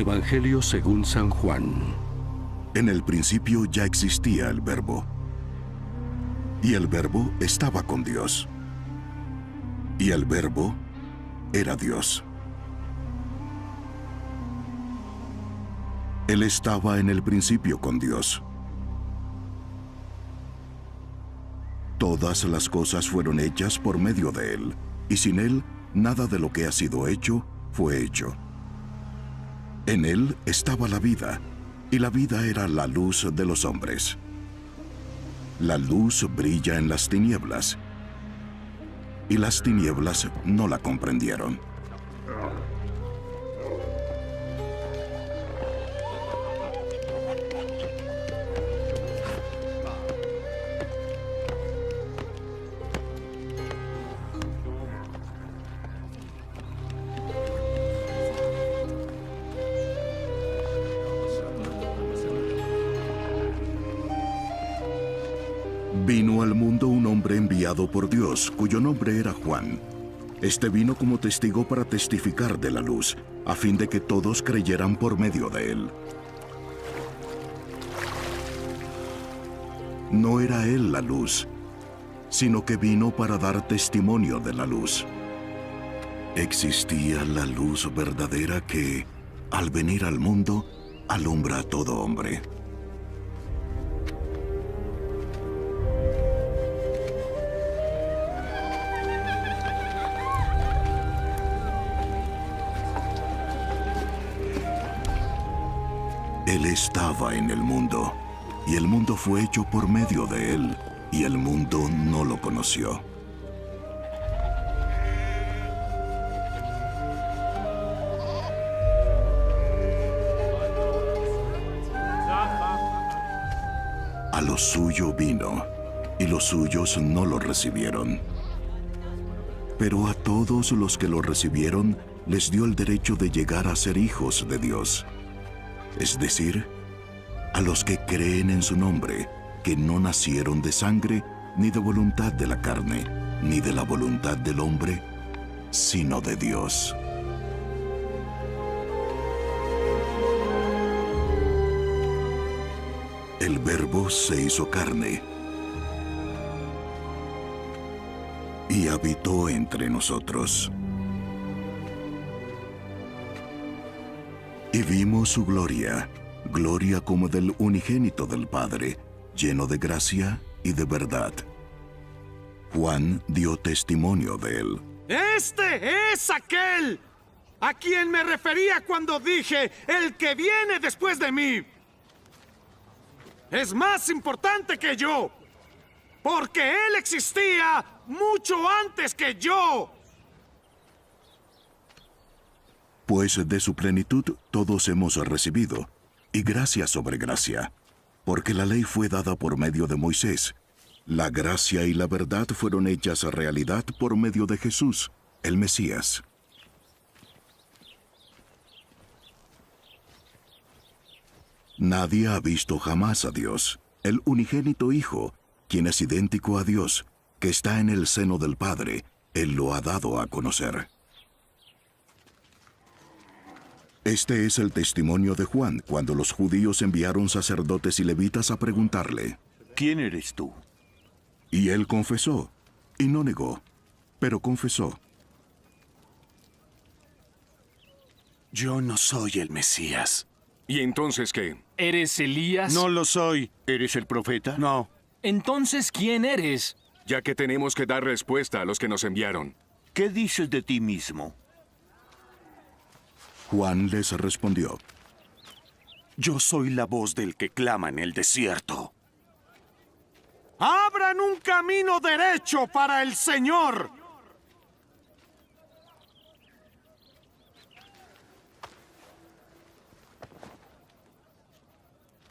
Evangelio según San Juan. En el principio ya existía el Verbo, y el Verbo estaba con Dios, y el Verbo era Dios. Él estaba en el principio con Dios. Todas las cosas fueron hechas por medio de Él, y sin Él, nada de lo que ha sido hecho fue hecho. En Él estaba la vida, y la vida era la luz de los hombres. La luz brilla en las tinieblas, y las tinieblas no la comprendieron. Vino al mundo un hombre enviado por Dios, cuyo nombre era Juan. Este vino como testigo para testificar de la luz, a fin de que todos creyeran por medio de él. No era él la luz, sino que vino para dar testimonio de la luz. Existía la luz verdadera que, al venir al mundo, alumbra a todo hombre. Él estaba en el mundo, y el mundo fue hecho por medio de él, y el mundo no lo conoció. A lo suyo vino, y los suyos no lo recibieron. Pero a todos los que lo recibieron, les dio el derecho de llegar a ser hijos de Dios. Es decir, a los que creen en su nombre, que no nacieron de sangre, ni de voluntad de la carne, ni de la voluntad del hombre, sino de Dios. El Verbo se hizo carne y habitó entre nosotros. Y vimos su gloria, gloria como del unigénito del Padre, lleno de gracia y de verdad. Juan dio testimonio de él. ¡Este es aquel a quien me refería cuando dije, el que viene después de mí es más importante que yo, porque él existía mucho antes que yo! Pues de su plenitud todos hemos recibido, y gracia sobre gracia, porque la ley fue dada por medio de Moisés. La gracia y la verdad fueron hechas realidad por medio de Jesús, el Mesías. Nadie ha visto jamás a Dios, el unigénito Hijo, quien es idéntico a Dios, que está en el seno del Padre. Él lo ha dado a conocer. Este es el testimonio de Juan, cuando los judíos enviaron sacerdotes y levitas a preguntarle: ¿Quién eres tú? Y él confesó, y no negó, pero confesó: Yo no soy el Mesías. ¿Y entonces qué? ¿Eres Elías? No lo soy. ¿Eres el profeta? No. Entonces, ¿quién eres? Ya que tenemos que dar respuesta a los que nos enviaron. ¿Qué dices de ti mismo? Juan les respondió: Yo soy la voz del que clama en el desierto. ¡Abran un camino derecho para el Señor!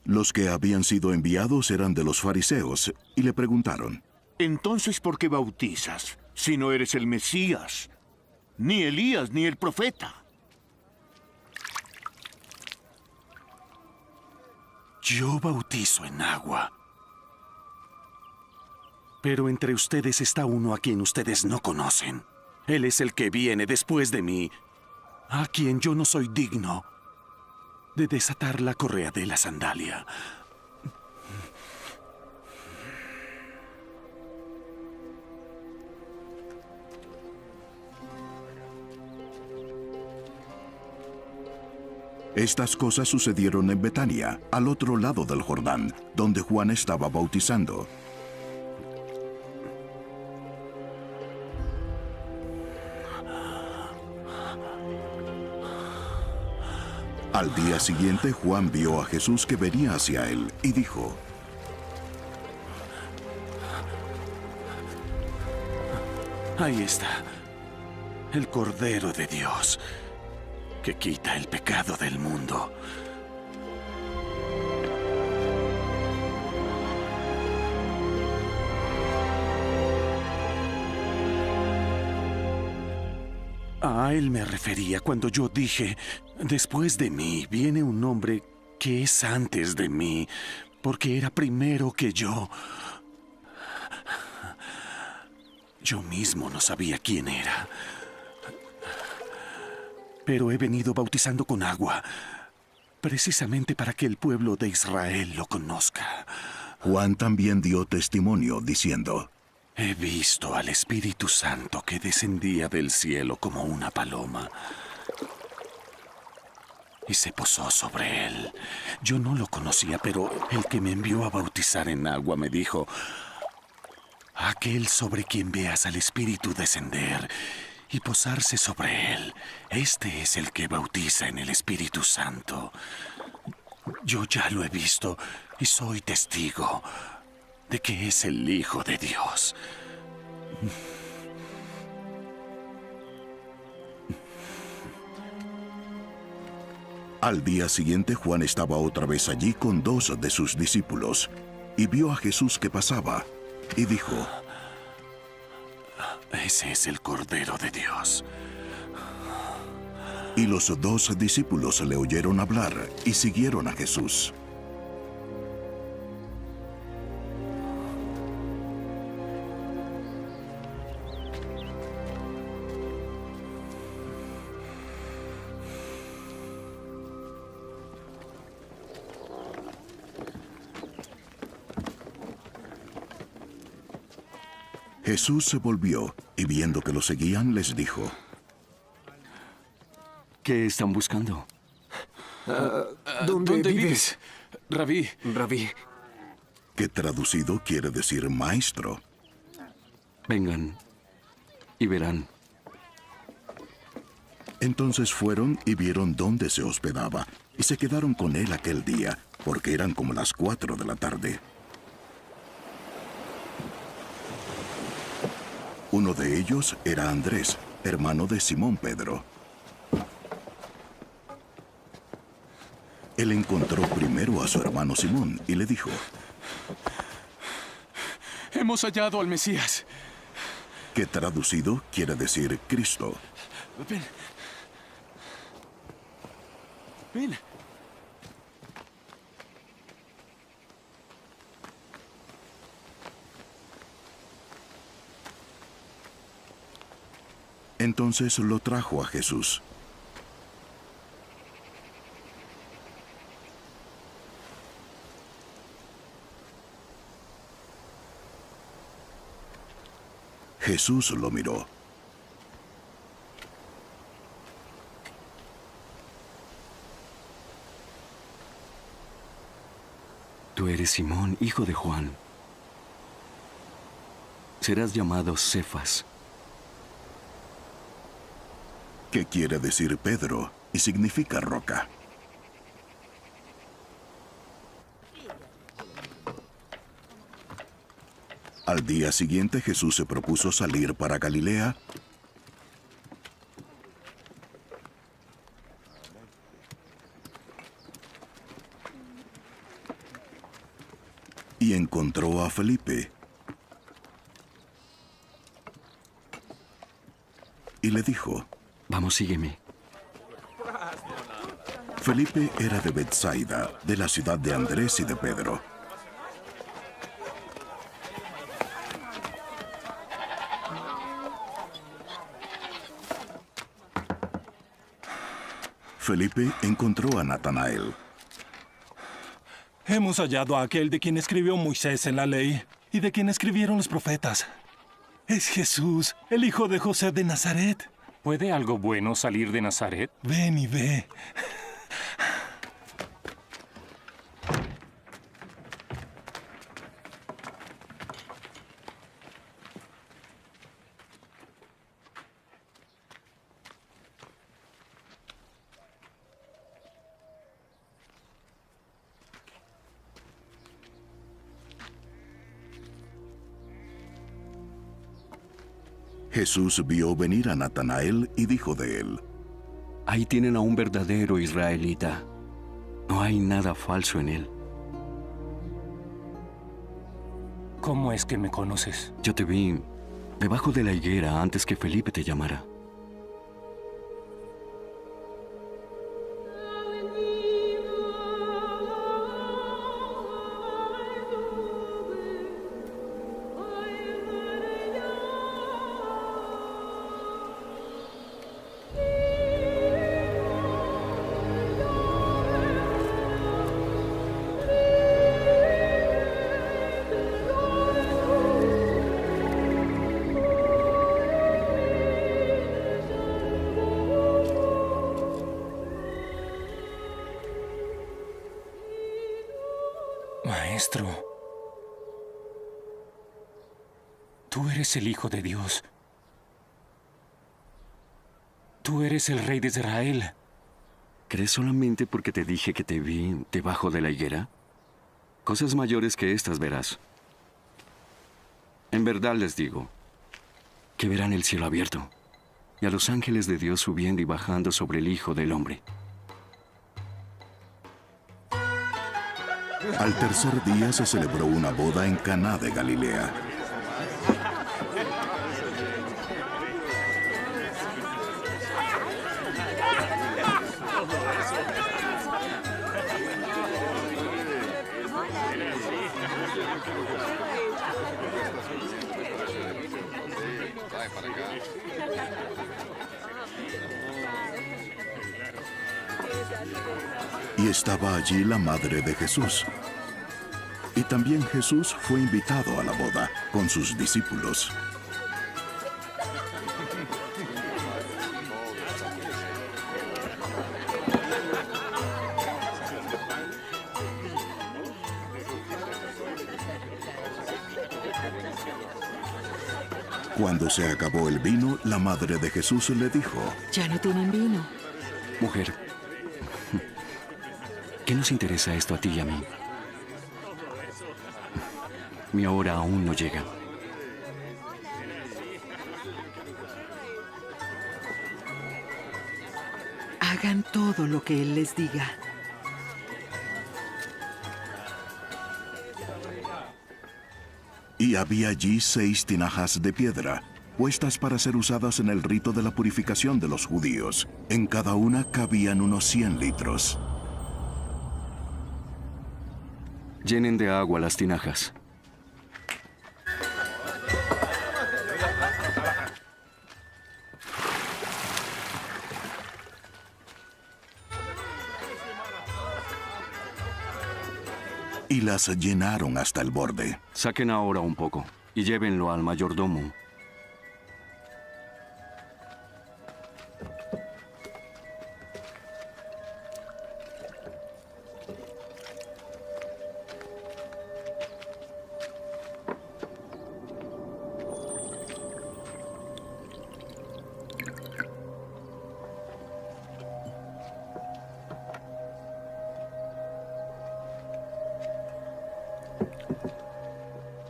Los que habían sido enviados eran de los fariseos, y le preguntaron: Entonces, ¿por qué bautizas, si no eres el Mesías, ni Elías, ni el profeta? Yo bautizo en agua. Pero entre ustedes está uno a quien ustedes no conocen. Él es el que viene después de mí, a quien yo no soy digno de desatar la correa de la sandalia. Estas cosas sucedieron en Betania, al otro lado del Jordán, donde Juan estaba bautizando. Al día siguiente, Juan vio a Jesús que venía hacia él y dijo: Ahí está, el Cordero de Dios, que quita el pecado del mundo. A él me refería cuando yo dije, después de mí viene un hombre que es antes de mí, porque era primero que yo. Yo mismo no sabía quién era. Pero he venido bautizando con agua, precisamente para que el pueblo de Israel lo conozca. Juan también dio testimonio, diciendo: He visto al Espíritu Santo que descendía del cielo como una paloma y se posó sobre él. Yo no lo conocía, pero el que me envió a bautizar en agua me dijo: aquel sobre quien veas al Espíritu descender y posarse sobre él, este es el que bautiza en el Espíritu Santo. Yo ya lo he visto y soy testigo de que es el Hijo de Dios. Al día siguiente, Juan estaba otra vez allí con 2 de sus discípulos, y vio a Jesús que pasaba, y dijo: Ese es el Cordero de Dios. Y los 2 discípulos le oyeron hablar y siguieron a Jesús. Jesús se volvió y viendo que lo seguían, les dijo: ¿Qué están buscando? ¿Dónde vives? Rabí. Rabí, que traducido quiere decir maestro. vengan y verán. Entonces fueron y vieron dónde se hospedaba, y se quedaron con él aquel día, porque eran como las 4 de la tarde. Uno de ellos era Andrés, hermano de Simón Pedro. Él encontró primero a su hermano Simón y le dijo: Hemos hallado al Mesías. que traducido quiere decir Cristo. Ven. Ven. Entonces lo trajo a Jesús. Jesús lo miró. Tú eres Simón, hijo de Juan. Serás llamado Cefas. Que quiere decir Pedro y significa roca. Al día siguiente Jesús se propuso salir para Galilea y encontró a Felipe y le dijo: Vamos, sígueme. Felipe era de Betsaida, de la ciudad de Andrés y de Pedro. Felipe encontró a Natanael. Hemos hallado a aquel de quien escribió Moisés en la ley y de quien escribieron los profetas. Es Jesús, el hijo de José de Nazaret. ¿Puede algo bueno salir de Nazaret? Ven y ve. Jesús vio venir a Natanael y dijo de él: Ahí tienen a un verdadero israelita. No hay nada falso en él. ¿Cómo es que me conoces? Yo te vi debajo de la higuera antes que Felipe te llamara. Maestro, tú eres el Hijo de Dios. Tú eres el Rey de Israel. ¿Crees solamente porque te dije que te vi debajo de la higuera? Cosas mayores que estas verás. En verdad les digo que verán el cielo abierto y a los ángeles de Dios subiendo y bajando sobre el Hijo del Hombre. Al tercer día se celebró una boda en Caná de Galilea. Y estaba allí la madre de Jesús. Y también Jesús fue invitado a la boda con sus discípulos. Cuando se acabó el vino, la madre de Jesús le dijo: Ya no tienen vino. Mujer, ¿qué nos interesa esto a ti y a mí? Mi hora aún no llega. Hagan todo lo que Él les diga. Y había allí 6 tinajas de piedra, puestas para ser usadas en el rito de la purificación de los judíos. En cada una cabían unos 100 litros. Llenen de agua las tinajas. Y las llenaron hasta el borde. Saquen ahora un poco y llévenlo al mayordomo.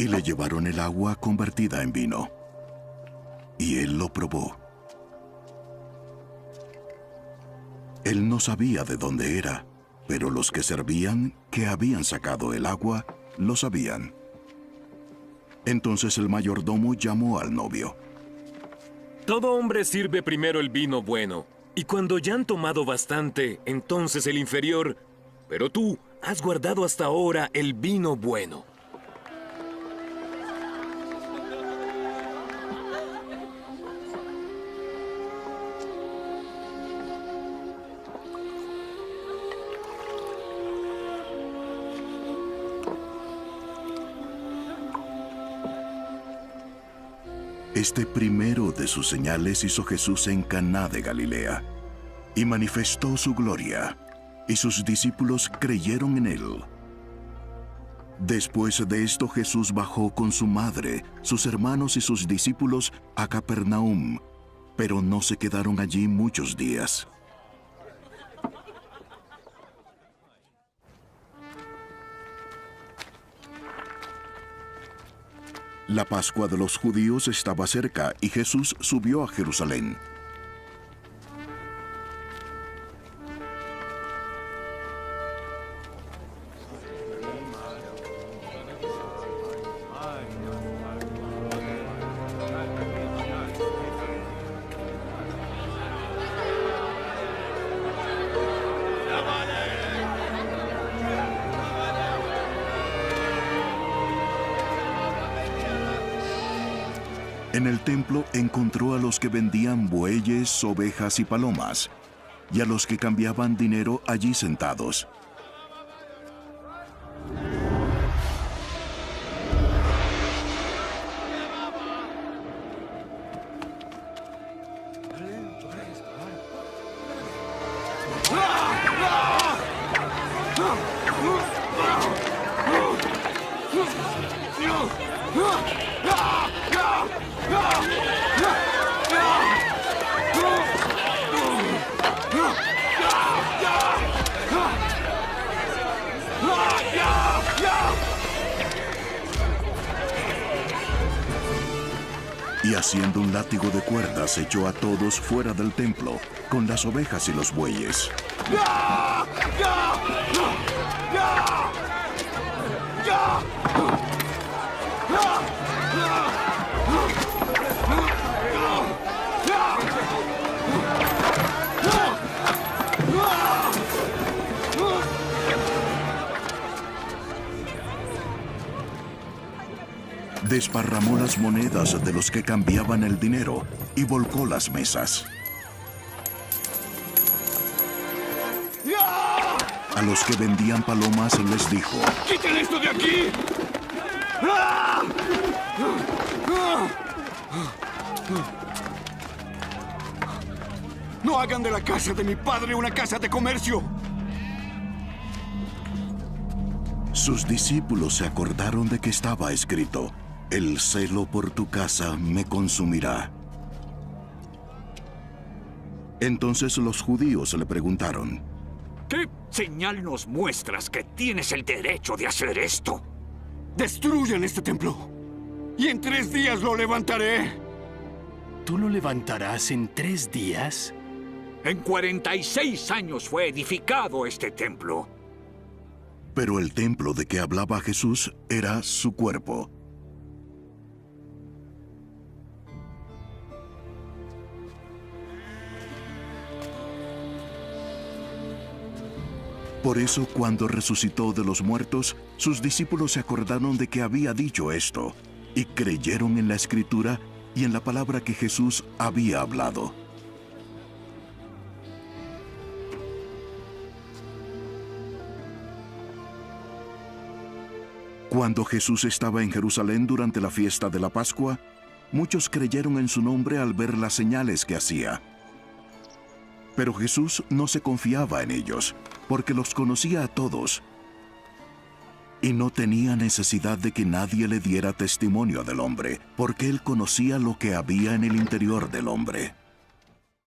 Y le llevaron el agua convertida en vino. Y él lo probó. Él no sabía de dónde era, pero los que servían, que habían sacado el agua, lo sabían. Entonces el mayordomo llamó al novio. Todo hombre sirve primero el vino bueno, y cuando ya han tomado bastante, entonces el inferior. Pero tú has guardado hasta ahora el vino bueno. Este primero de sus señales hizo Jesús en Caná de Galilea, y manifestó su gloria, y sus discípulos creyeron en él. Después de esto Jesús bajó con su madre, sus hermanos y sus discípulos a Capernaum, pero no se quedaron allí muchos días. La Pascua de los judíos estaba cerca y Jesús subió a Jerusalén. En el templo encontró a los que vendían bueyes, ovejas y palomas, y a los que cambiaban dinero allí sentados. Y haciendo un látigo de cuerdas echó a todos fuera del templo, con las ovejas y los bueyes. Desparramó las monedas de los que cambiaban el dinero y volcó las mesas. A los que vendían palomas les dijo: ¡Quiten esto de aquí! No hagan de la casa de mi padre una casa de comercio. Sus discípulos se acordaron de que estaba escrito: el celo por tu casa me consumirá. Entonces los judíos le preguntaron: ¿qué señal nos muestras que tienes el derecho de hacer esto? Destruyan este templo y en 3 días lo levantaré. ¿Tú lo levantarás en 3 días? En 46 años fue edificado este templo. Pero el templo de que hablaba Jesús era su cuerpo. Por eso, cuando resucitó de los muertos, sus discípulos se acordaron de que había dicho esto, y creyeron en la Escritura y en la palabra que Jesús había hablado. Cuando Jesús estaba en Jerusalén durante la fiesta de la Pascua, muchos creyeron en su nombre al ver las señales que hacía. Pero Jesús no se confiaba en ellos, porque los conocía a todos, y no tenía necesidad de que nadie le diera testimonio del hombre, porque él conocía lo que había en el interior del hombre.